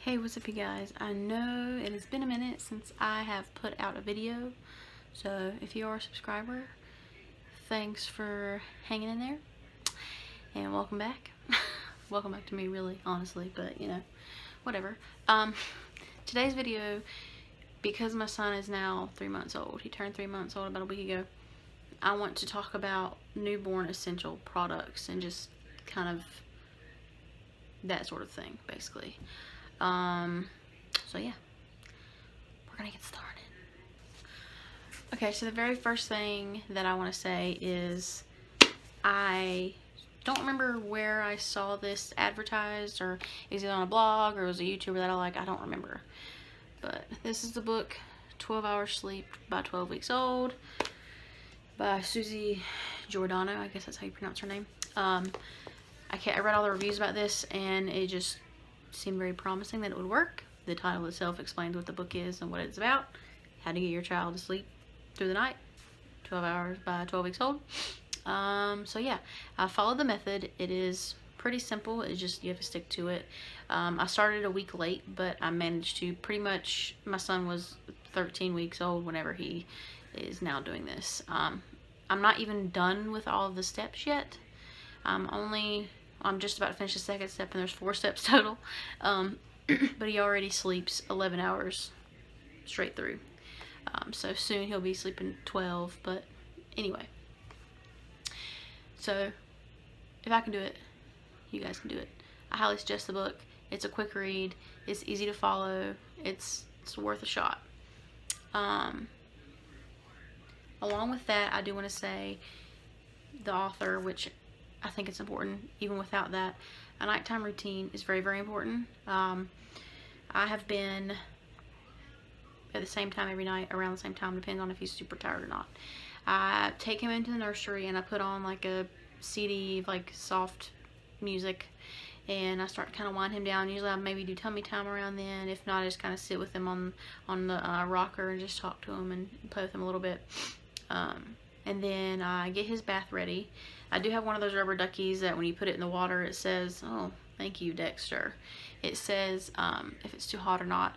Hey, what's up you guys? I know it has been a minute since I have put out a video, so if you are a subscriber, thanks for hanging in there, and welcome back. Welcome back to me, really, honestly, but you know, whatever. Today's video, because my son is now 3 months old, he turned 3 months old about a week ago, I want to talk about newborn essential products and just kind of that sort of thing, basically. So yeah, we're gonna get started. Okay, so the very first thing that I want to say is I don't remember where I saw this advertised, or is it on a blog, or it was a YouTuber that I like, I don't remember. But this is the book 12 Hours Sleep by 12 Weeks Old by Susie Giordano, I guess that's how you pronounce her name. I read all the reviews about this and it just seemed very promising that it would work. The title itself explains what the book is and what it's about. How to get your child to sleep through the night, 12 hours by 12 weeks old. So yeah, I followed the method. It is pretty simple. It's just you have to stick to it. I started a week late, but I managed to pretty much, my son was 13 weeks old whenever he is now doing this. I'm not even done with all of the steps yet. I'm just about to finish the second step, and there's 4 steps total. But he already sleeps 11 hours straight through. So soon he'll be sleeping 12, but anyway. So if I can do it, you guys can do it. I highly suggest the book. It's a quick read. It's easy to follow. It's worth a shot. Along with that, I do want to say the author, which I think it's important even without that, a nighttime routine is very, very important. I have been at the same time every night, around the same time, depends on if he's super tired or not. I take him into the nursery and I put on like a CD, like soft music, and I start to kind of wind him down. Usually I maybe do tummy time around then. If not, I just kind of sit with him on the rocker and just talk to him and play with him a little bit. And then I get his bath ready. I do have one of those rubber duckies that when you put it in the water, it says, oh, thank you, Dexter. It says if it's too hot or not.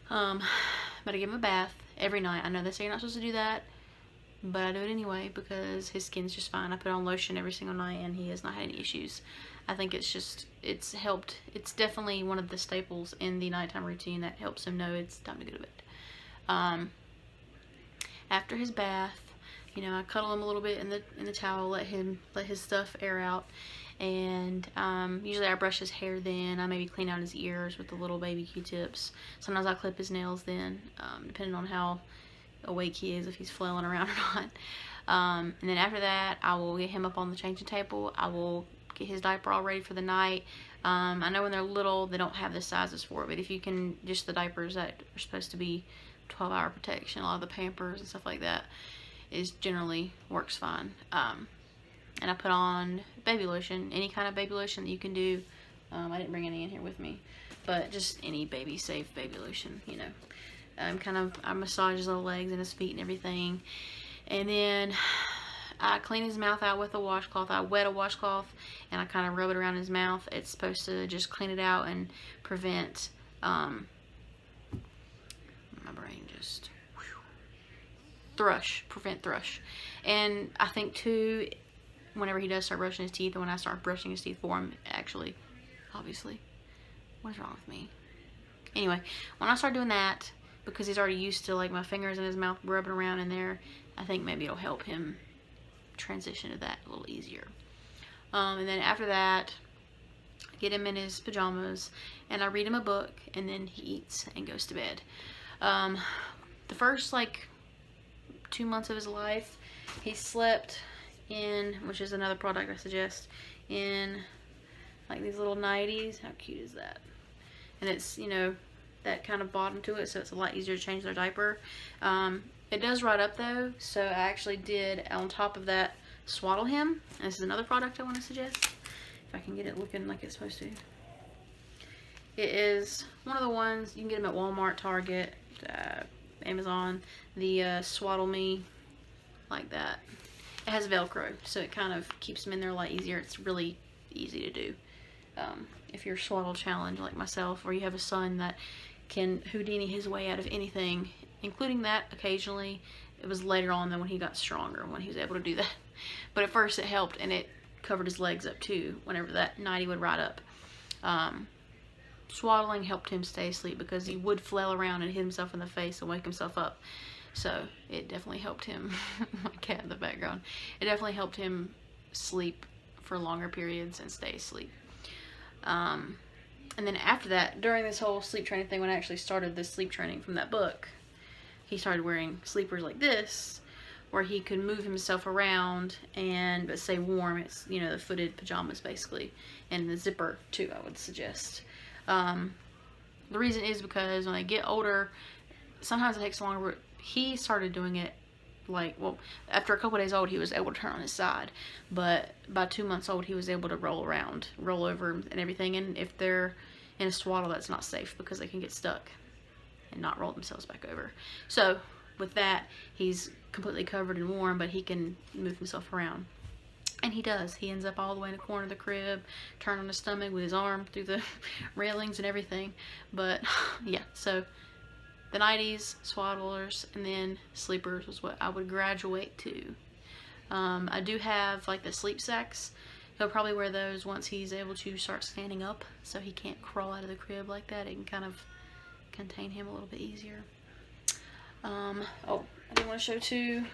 But I give him a bath every night. I know they say you're not supposed to do that, but I do it anyway because his skin's just fine. I put on lotion every single night and he has not had any issues. I think it's helped. It's definitely one of the staples in the nighttime routine that helps him know it's time to go to bed. After his bath, you know, I cuddle him a little bit in the towel, let his stuff air out, and usually I brush his hair then. I maybe clean out his ears with the little baby Q-tips. Sometimes I clip his nails then, depending on how awake he is, if he's flailing around or not. And then after that, I will get him up on the changing table. I will get his diaper all ready for the night. I know when they're little, they don't have the sizes for it, but if you can, just the diapers that are supposed to be 12-hour protection, a lot of the Pampers and stuff like that, is generally works fine. And I put on baby lotion, any kind of baby lotion that you can do. I didn't bring any in here with me, but just any baby safe baby lotion, you know. I massage his little legs and his feet and everything, and then I clean his mouth out with a washcloth. I wet a washcloth and I kind of rub it around his mouth. It's supposed to just clean it out and prevent my brain just prevent thrush. And I think too, whenever he does start brushing his teeth, and when I start brushing his teeth for him, actually, obviously, what is wrong with me? Anyway, when I start doing that, because he's already used to like my fingers in his mouth rubbing around in there, I think maybe it'll help him transition to that a little easier. And then after that, I get him in his pajamas and I read him a book, and then he eats and goes to bed. The first like 2 months of his life, he slept in, which is another product I suggest, in like these little nighties. How cute is that? And it's, you know, that kind of bottom to it, so it's a lot easier to change their diaper. It does ride up though, so I actually did on top of that swaddle him. And this is another product I want to suggest, if I can get it looking like it's supposed to. It is one of the ones you can get them at Walmart, Target, Amazon. The Swaddle Me, like that. It has Velcro, so it kind of keeps them in there a lot easier. It's really easy to do. if you're swaddle challenged like myself, or you have a son that can Houdini his way out of anything, including that occasionally. It was later on though when he got stronger when he was able to do that. But at first it helped, and it covered his legs up too whenever that night he would ride up. Swaddling helped him stay asleep because he would flail around and hit himself in the face and wake himself up. So it definitely helped him. My cat in the background. It definitely helped him sleep for longer periods and stay asleep. And then after that, during this whole sleep training thing, when I actually started this sleep training from that book, he started wearing sleepers like this, where he could move himself around and but stay warm. It's, you know, the footed pajamas basically, and the zipper too, I would suggest. The reason is because when they get older, sometimes it takes longer. He started doing it like, well, after a couple days old, he was able to turn on his side, but by 2 months old, he was able to roll around, roll over and everything. And if they're in a swaddle, that's not safe because they can get stuck and not roll themselves back over. So with that, he's completely covered and warm, but he can move himself around. And he does. He ends up all the way in the corner of the crib, turn on his stomach with his arm through the railings and everything. But yeah, so the nighties, swaddlers, and then sleepers was what I would graduate to. I do have like the sleep sacks. He'll probably wear those once he's able to start standing up, so he can't crawl out of the crib like that. It can kind of contain him a little bit easier. Oh, I do want to show too,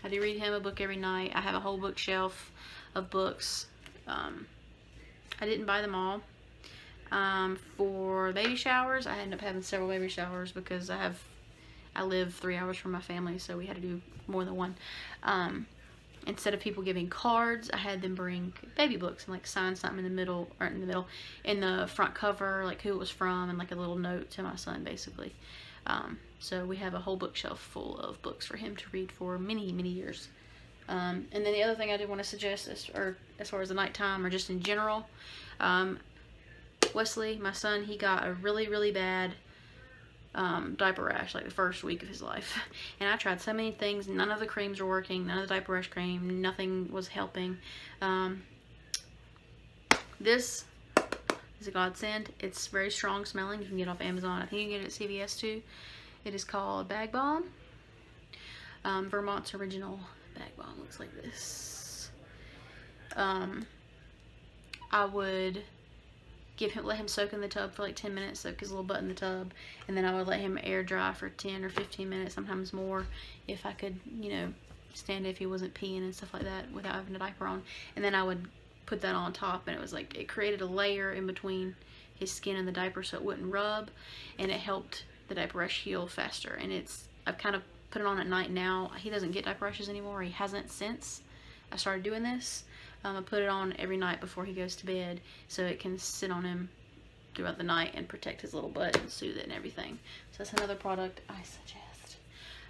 I do read him a book every night. I have a whole bookshelf of books. I didn't buy them all. For baby showers, I ended up having several baby showers because I live 3 hours from my family, so we had to do more than one. Instead of people giving cards, I had them bring baby books and like sign something in the middle, or in the front cover, like who it was from, and like a little note to my son, basically. So we have a whole bookshelf full of books for him to read for many, many years. And then the other thing I do want to suggest, as far as the nighttime or just in general, Wesley, my son, he got a really, really bad diaper rash like the first week of his life. And I tried so many things. None of the creams were working. None of the diaper rash cream. Nothing was helping. This is a godsend. It's very strong smelling. You can get it off Amazon. I think you can get it at CVS too. It is called Bag Balm. Vermont's original Bag Balm looks like this. I would let him soak in the tub for like 10 minutes, soak his little butt in the tub, and then I would let him air dry for 10 or 15 minutes, sometimes more, if I could, you know, stand it if he wasn't peeing and stuff like that without having a diaper on. And then I would put that on top, and it was like, it created a layer in between his skin and the diaper so it wouldn't rub, and it helped the diaper rash heal faster. And I've kind of put it on at night now. He doesn't get diaper rashes anymore. He hasn't since I started doing this. I put it on every night before he goes to bed so it can sit on him throughout the night and protect his little butt and soothe it and everything. So that's another product I suggest.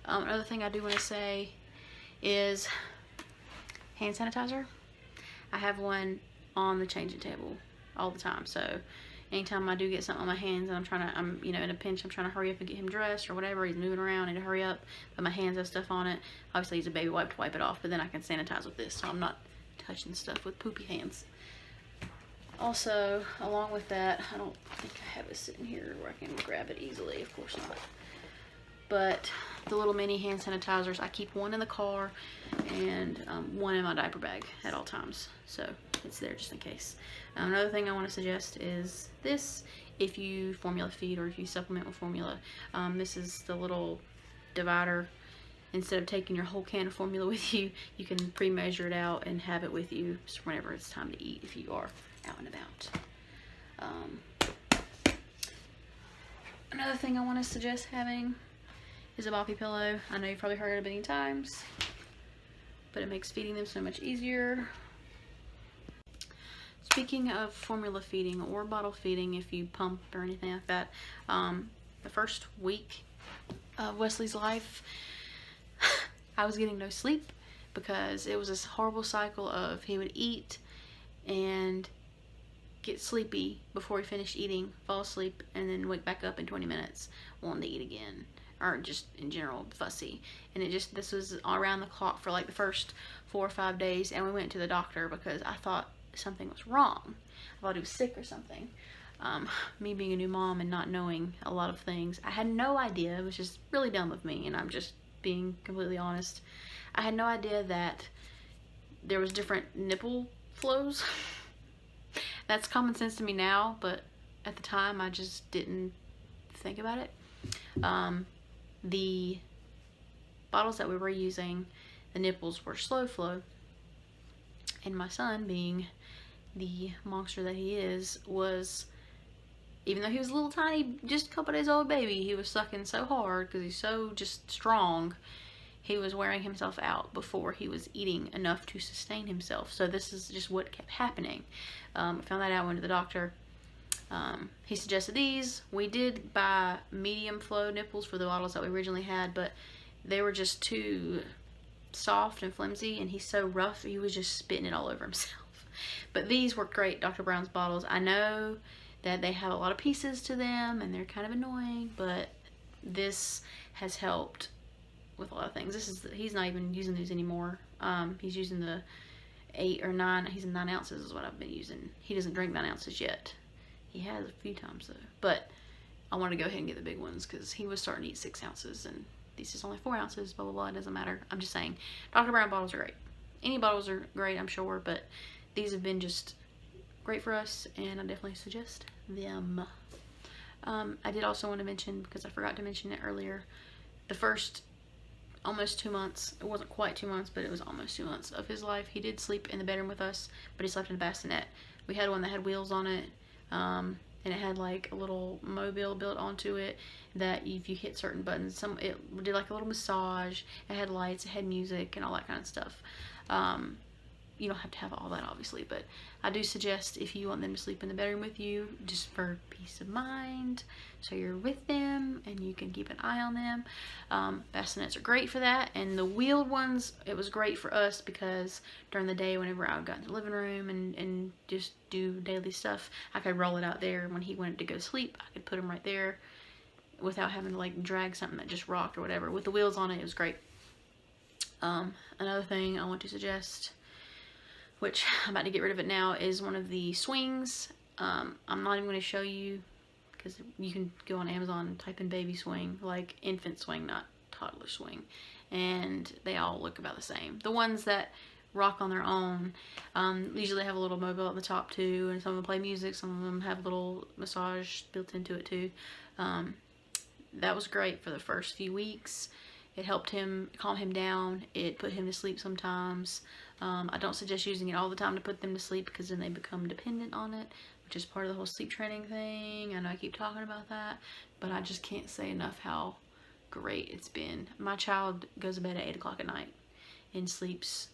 Another thing I do want to say is hand sanitizer. I have one on the changing table all the time. So anytime I do get something on my hands and I'm you know, in a pinch, I'm trying to hurry up and get him dressed or whatever, he's moving around, I need to hurry up, but my hands have stuff on it. Obviously, use a baby wipe to wipe it off, but then I can sanitize with this, so I'm not touching stuff with poopy hands. Also, along with that, I don't think I have it sitting here where I can grab it easily, of course not. But the little mini hand sanitizers, I keep one in the car and one in my diaper bag at all times. So it's there just in case. Another thing I want to suggest is this. If you formula feed or if you supplement with formula, this is the little divider. Instead of taking your whole can of formula with you, you can pre-measure it out and have it with you whenever it's time to eat if you are out and about. Another thing I want to suggest having is a boppy pillow. I know you've probably heard it a billion times, but it makes feeding them so much easier. Speaking of formula feeding or bottle feeding, if you pump or anything like that, the first week of Wesley's life, I was getting no sleep because it was this horrible cycle of he would eat and get sleepy before he finished eating, fall asleep, and then wake back up in 20 minutes wanting to eat again, or just in general fussy. And this was around the clock for like the first 4 or 5 days, and we went to the doctor because I thought something was wrong. I thought he was sick or something. Me being a new mom and not knowing a lot of things, I had no idea. It was just really dumb of me, and I'm just being completely honest. I had no idea that there was different nipple flows. That's common sense to me now, but at the time I just didn't think about it. The bottles that we were using, the nipples were slow flow, and my son, being the monster that he is, was, even though he was a little tiny, just a couple days old baby, he was sucking so hard because he's so just strong. He was wearing himself out before he was eating enough to sustain himself. So this is just what kept happening. I found that out, went to the doctor. He suggested these. We did buy medium flow nipples for the bottles that we originally had, but they were just too soft and flimsy, and he's so rough, he was just spitting it all over himself. But these were great, Dr. Brown's bottles. I know that they have a lot of pieces to them and they're kind of annoying, but this has helped with a lot of things. He's not even using these anymore. He's using the 8 or 9. He's in 9 ounces is what I've been using. He doesn't drink 9 ounces yet. He has a few times though, but I want to go ahead and get the big ones because he was starting to eat 6 ounces, and these is only 4 ounces, blah blah blah. It doesn't matter. I'm just saying, Dr. Brown bottles are great. Any bottles are great, I'm sure, but these have been just great for us, and I definitely suggest them. I did also want to mention, because I forgot to mention it earlier, the first almost 2 months, it wasn't quite 2 months, but it was almost 2 months of his life, he did sleep in the bedroom with us, but he slept in a bassinet. We had one that had wheels on it, and it had like a little mobile built onto it that if you hit certain buttons, it did like a little massage, it had lights, it had music and all that kind of stuff. You don't have to have all that, obviously, but I do suggest, if you want them to sleep in the bedroom with you, just for peace of mind, so you're with them and you can keep an eye on them. Bassinets are great for that, and the wheeled ones, it was great for us because during the day, whenever I got in the living room and just do daily stuff, I could roll it out there. When he wanted to go to sleep, I could put him right there without having to like drag something that just rocked or whatever. With the wheels on it, it was great. Another thing I want to suggest, which I'm about to get rid of it now, is one of the swings. I'm not even going to show you because you can go on Amazon and type in baby swing, like infant swing, not toddler swing, and they all look about the same. The ones that rock on their own usually have a little mobile at the top too, and some of them play music, some of them have a little massage built into it too. That was great for the first few weeks. It helped him calm him down. It put him to sleep sometimes. I don't suggest using it all the time to put them to sleep because then they become dependent on it, which is part of the whole sleep training thing. I know I keep talking about that, but I just can't say enough how great it's been. My child goes to bed at 8 o'clock at night and sleeps.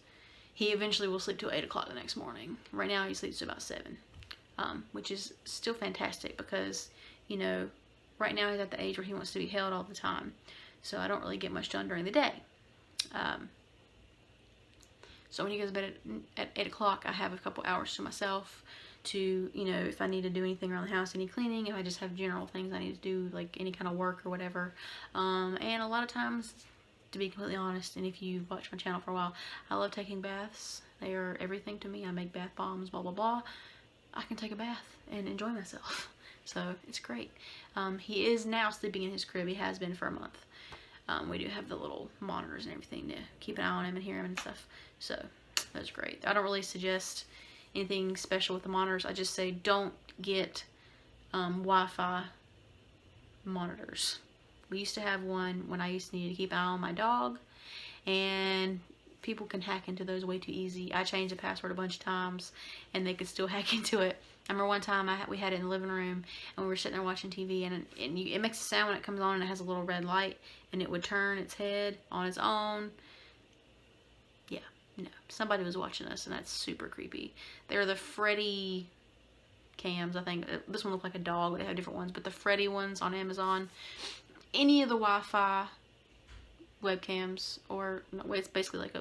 He eventually will sleep till 8 o'clock the next morning. Right now he sleeps to about 7, which is still fantastic because, you know, right now he's at the age where he wants to be held all the time. So I don't really get much done during the day. So when he goes to bed at 8 o'clock, I have a couple hours to myself to, you know, if I need to do anything around the house, any cleaning, if I just have general things I need to do, like any kind of work or whatever. And a lot of times, to be completely honest, and if you've watched my channel for a while, I love taking baths. They are everything to me. I make bath bombs, blah, blah, blah. I can take a bath and enjoy myself. So it's great. He is now sleeping in his crib. He has been for a month. We do have the little monitors and everything to keep an eye on him and hear him and stuff. So that's great. I don't really suggest anything special with the monitors. I just say don't get Wi-Fi monitors. We used to have one when I used to need to keep an eye on my dog, and people can hack into those way too easy. I changed the password a bunch of times and they could still hack into it. I remember one time we had it in the living room and we were sitting there watching TV, and it makes a sound when it comes on, and it has a little red light, and it would turn its head on its own. Yeah, no, somebody was watching us, and that's super creepy. They're the Freddy cams, I think. This one looked like a dog. They have different ones, but the Freddy ones on Amazon. Any of the Wi-Fi webcams, or no, it's basically like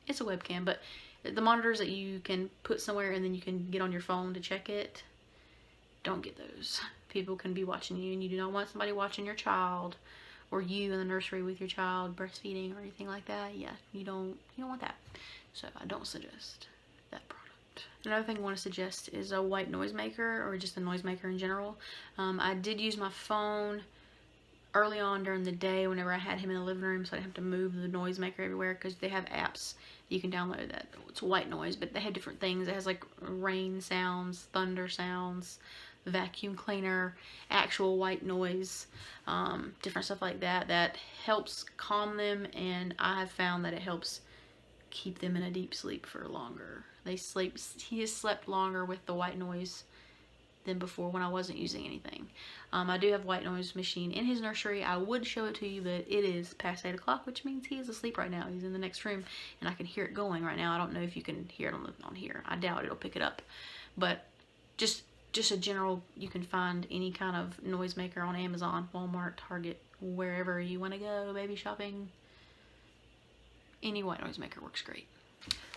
it's a webcam, but the monitors that you can put somewhere and then you can get on your phone to check it, don't get those. People can be watching you, and you do not want somebody watching your child, or you in the nursery with your child breastfeeding or anything like that. Yeah, you don't want that. So I don't suggest that product. Another thing I want to suggest is a white noisemaker, or just a noisemaker in general. I did use my phone early on during the day whenever I had him in the living room, so I didn't have to move the noisemaker everywhere, because they have apps you can download that it's white noise, but they have different things. It has like rain sounds, thunder sounds, vacuum cleaner, actual white noise, different stuff like that that helps calm them, and I have found that it helps keep them in a deep sleep for longer. He has slept longer with the white noise than before when I wasn't using anything. I do have a white noise machine in his nursery. I would show it to you, but it is past 8 o'clock, which means he is asleep right now. He's in the next room, and I can hear it going right now. I don't know if you can hear it on here. I doubt it'll pick it up. But just a general, you can find any kind of noisemaker on Amazon, Walmart, Target, wherever you want to go, baby shopping. Any white noisemaker works great.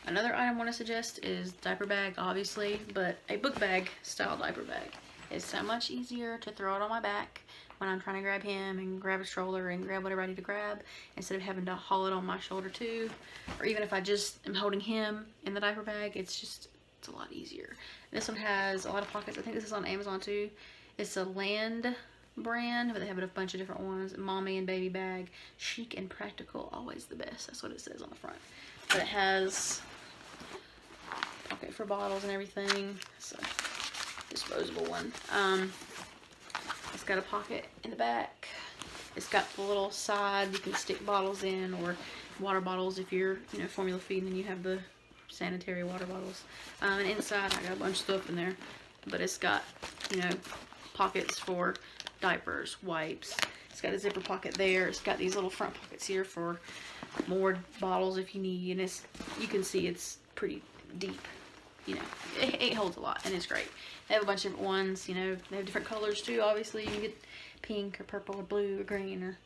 Another item I want to suggest is diaper bag, obviously, but a book bag style diaper bag. It's so much easier to throw it on my back when I'm trying to grab him and grab a stroller and grab whatever I need to grab, instead of having to haul it on my shoulder too. Or even if I just am holding him in the diaper bag, it's a lot easier. This one has a lot of pockets. I think this is on Amazon too. It's a Land brand, but they have a bunch of different ones. Mommy and baby bag, chic and practical, always the best. That's what it says on the front. But it has pocket for bottles and everything. It's a disposable one. It's got a pocket in the back. It's got the little side you can stick bottles in, or water bottles if you're, formula feeding, and you have the sanitary water bottles. And inside I got a bunch of stuff in there, but it's got, pockets for diapers, wipes. It's got a zipper pocket there. It's got these little front pockets here for more bottles if you need, and you can see it's pretty deep. It holds a lot, and it's great. They have a bunch of different ones. They have different colors too. Obviously, you can get pink or purple or blue or green or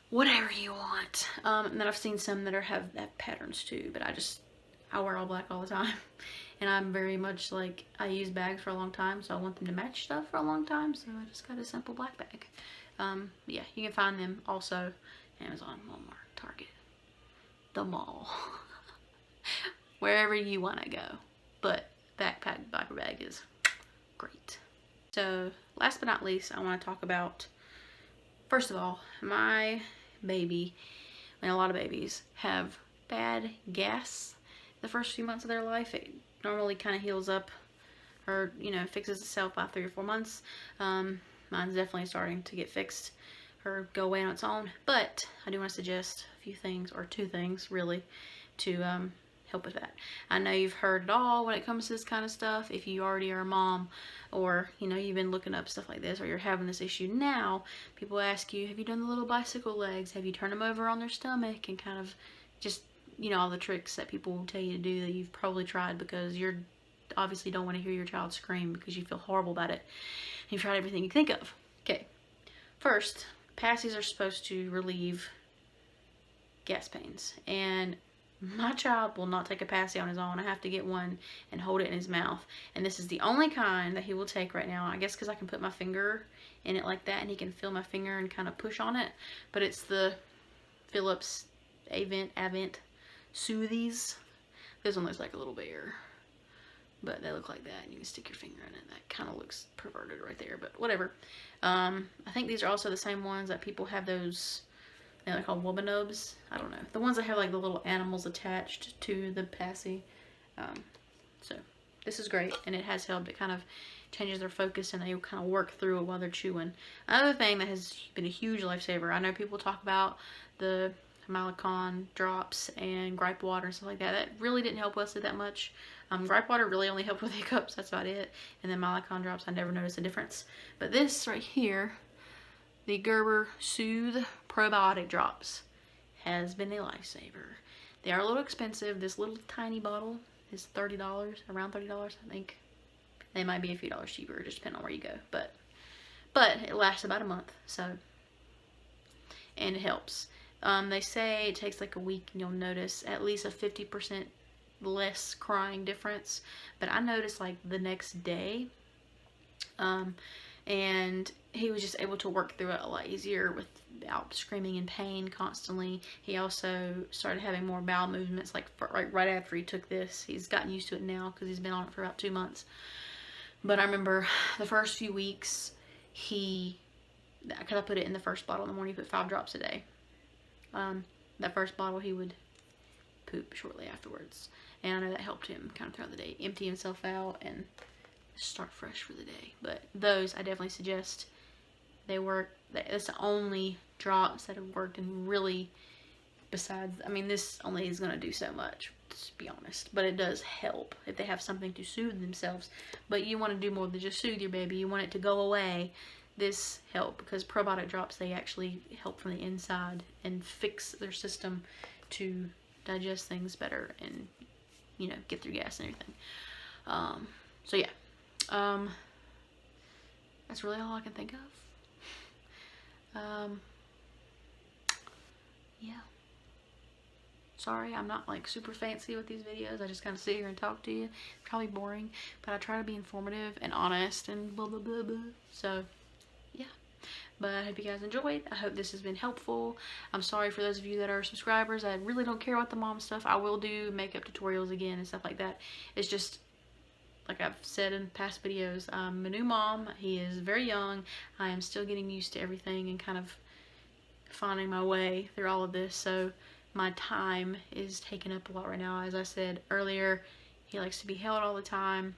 whatever you want. And then I've seen some that have patterns too, but I wear all black all the time. And I'm very much like, I use bags for a long time, so I want them to match stuff for a long time, so I just got a simple black bag. Yeah, you can find them also Amazon, Walmart, Target, the mall, wherever you want to go. But backpack diaper bag is great. So last but not least, I want to talk about, first of all, my baby, and a lot of babies have bad gas the first few months of their life. It normally kind of heals up, or fixes itself by 3 or 4 months. Mine's definitely starting to get fixed or go away on its own, but I do want to suggest a few things, or 2 things really, to help with that. I know you've heard it all when it comes to this kind of stuff. If you already are a mom, or you've been looking up stuff like this, or you're having this issue now, people ask you, have you done the little bicycle legs? Have you turned them over on their stomach? And kind of just all the tricks that people will tell you to do that you've probably tried, because you're obviously don't want to hear your child scream because you feel horrible about it. You've tried everything you think of. Okay, first, passies are supposed to relieve gas pains, and my child will not take a passy on his own. I have to get one and hold it in his mouth, and this is the only kind that he will take right now. I guess because I can put my finger in it like that, and he can feel my finger and kind of push on it. But it's the Philips Avent Soothies. This one looks like a little bear, but they look like that, and you can stick your finger in it. That kind of looks perverted right there, but whatever. I think these are also the same ones that people have those, they're called Wubbanubs. I don't know. The ones that have like the little animals attached to the passy. So this is great, and it has helped. It kind of changes their focus, and they kind of work through it while they're chewing. Another thing that has been a huge lifesaver, I know people talk about the Malicon drops and gripe water and stuff like that. That really didn't help Wesley that much. Gripe water really only helped with hiccups. That's about it. And then Malicon drops, I never noticed a difference. But this right here, the Gerber Soothe Probiotic Drops, has been a lifesaver. They are a little expensive. This little tiny bottle is $30, around $30, I think. They might be a few dollars cheaper, just depending on where you go. But it lasts about a month, so, and it helps. They say it takes like a week, and you'll notice at least a 50% less crying difference. But I noticed like the next day, and he was just able to work through it a lot easier with out screaming in pain constantly. He also started having more bowel movements, like right after he took this. He's gotten used to it now because he's been on it for about 2 months. But I remember the first few weeks, because I put it in the first bottle in the morning, he put 5 drops a day. That first bottle, he would poop shortly afterwards. And I know that helped him kind of throughout the day, empty himself out and start fresh for the day. But those, I definitely suggest. They work. That's the only drops that have worked, and really, besides, I mean, this only is going to do so much, to be honest. But it does help if they have something to soothe themselves. But you want to do more than just soothe your baby. You want it to go away. This help, because probiotic drops, they actually help from the inside and fix their system to digest things better and, you know, get through gas and everything. So yeah, that's really all I can think of. Yeah. Sorry, I'm not like super fancy with these videos. I just kind of sit here and talk to you. Probably boring, but I try to be informative and honest and blah blah blah blah. So yeah, but I hope you guys enjoyed. I hope this has been helpful. I'm sorry for those of you that are subscribers. I really don't care about the mom stuff. I will do makeup tutorials again and stuff like that. It's just, like I've said in past videos, I'm a new mom. He is very young. I am still getting used to everything and kind of finding my way through all of this. So my time is taken up a lot right now. As I said earlier, he likes to be held all the time.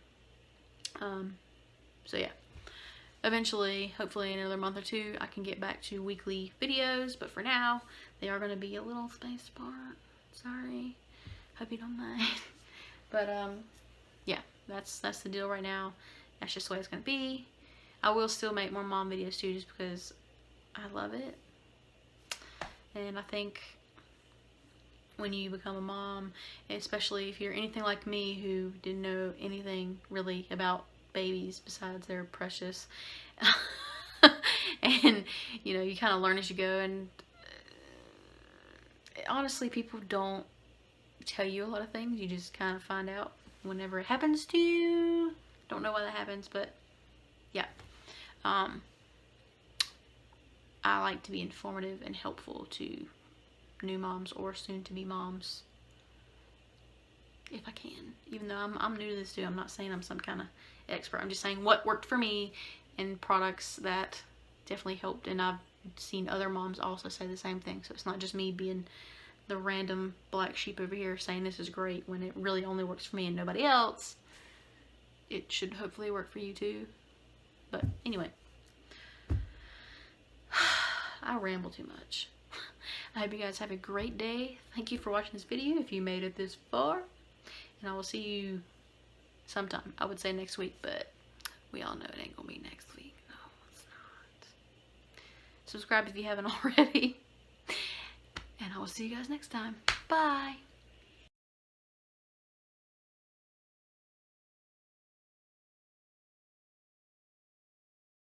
So yeah. Eventually, hopefully in another month or 2, I can get back to weekly videos. But for now, they are going to be a little spaced apart. Sorry. Hope you don't mind. But yeah, that's the deal right now. That's just the way it's going to be. I will still make more mom videos too, just because I love it. And I think when you become a mom, especially if you're anything like me who didn't know anything really about babies besides they're precious, and you know, you kind of learn as you go, and honestly, people don't tell you a lot of things. You just kind of find out whenever it happens to you. Don't know why that happens, but yeah. I like to be informative and helpful to new moms or soon-to-be moms if I can. Even though I'm new to this too. I'm not saying I'm some kind of expert. I'm just saying what worked for me and products that definitely helped. And I've seen other moms also say the same thing. So it's not just me being the random black sheep over here saying this is great when it really only works for me and nobody else. It should hopefully work for you too. But anyway, I ramble too much. I hope you guys have a great day. Thank you for watching this video if you made it this far. And I will see you sometime. I would say next week, but we all know it ain't gonna be next week. No, it's not. Subscribe if you haven't already. And I will see you guys next time. Bye.